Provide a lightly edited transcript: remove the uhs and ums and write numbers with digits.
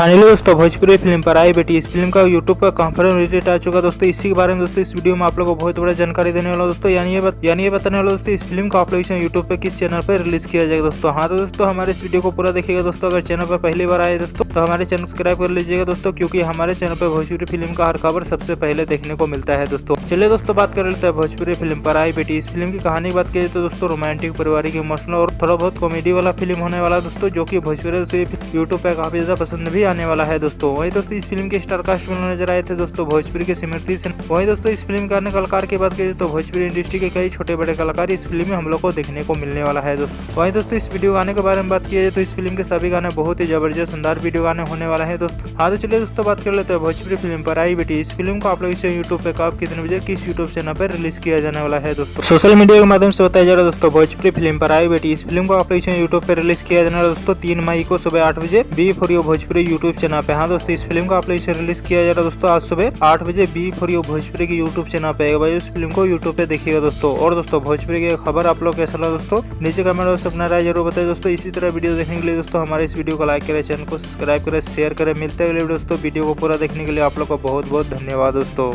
Finally दोस्तों Bhojpuri film पर आई बेटी, इस फिल्म का यूट्यूब पर कंफर्म रिलीज आ चुका दोस्तों। इसी के बारे में दोस्तों इस वीडियो में आप लोगों को बहुत बड़ा जानकारी देने वाला दोस्तों, यानी ये बताने वाला दोस्तों इस फिल्म को आप लोग यूट्यूब पे किस चैनल पर रिलीज किया जाएगा दोस्तों। हाँ तो दोस्तों हमारे इस वीडियो को पूरा देखिएगा दोस्तों। अगर चैनल पर पहली बार आए दोस्तों तो हमारे चैनल सब्सक्राइब कर लीजिएगा दोस्तों, क्योंकि हमारे चैनल पर भोजपुरी फिल्म का हर खबर सबसे पहले देखने को मिलता है दोस्तों। चलिए दोस्तों बात कर लेते हैं भोजपुरी फिल्म पर आई बेटी। इस फिल्म की कहानी की बात की तो दोस्तों रोमांटिक, पारिवारिक, इमोशनल और थोड़ा बहुत कॉमेडी वाला फिल्म होने वाला दोस्तों, जो की भोजपुरी से यूट्यूब पे काफी ज्यादा पसंद भी आने वाला है दोस्तों। वही दोस्तों इस फिल्म के स्टार कास्ट में नजर आए थे दोस्तों भोजपुरी के सिमरती सेन। वही दोस्तों इस फिल्म के अन्य कलाकार की बात करें तो भोजपुरी इंडस्ट्री के कई छोटे बड़े कलाकार इस फिल्म में हम लोग को देखने को मिलने वाला है दोस्तों। वही दोस्तों इस वीडियो गाने के बारे में बात की जाए तो इस फिल्म के सभी गाने बहुत ही जबरदस्त शानदार वीडियो गाने होने वाला है दोस्तों। हाँ तो चलिए दोस्तों बात कर लेते हैं भोजपुरी फिल्म पर आई बेटी। इस फिल्म को आप लोग इसे यूट्यूब पे कब कितने बजे किस यूट्यूब चैनल पर रिलीज किया जाने वाला है दोस्तों। सोशल मीडिया के माध्यम से बताया जा रहा है दोस्तों भोजपुरी फिल्म पर आई बेटी। इस फिल्म को आप लोग इसे यूट्यूब पे रिलीज किया जाने वाला दोस्तों 3 मई को सुबह 8 बजे B for you Bhojpuri YouTube channel पे। हाँ दोस्तों इस फिल्म को आप लोग इसे रिलीज किया जा रहा है दोस्तों आज सुबह 8 बजे बी फॉर यू भोजपुरी की यूट्यूब चैनल पे। भाई उस फिल्म को यूट्यूब पे देखिएगा दोस्तों। और दोस्तों भोजपुरी की खबर आप लोग कैसा लगा दोस्तों नीचे कमेंट में अपना राय जरूर बताए दोस्तों। इसी तरह वीडियो देखने के लिए दोस्तों हमारे इस वीडियो को लाइक करें, चैनल को सब्सक्राइब करें, शेयर करें। मिलते हैं अगले वीडियो दोस्तों। वीडियो को पूरा देखने के लिए आप लोग को बहुत बहुत धन्यवाद दोस्तों।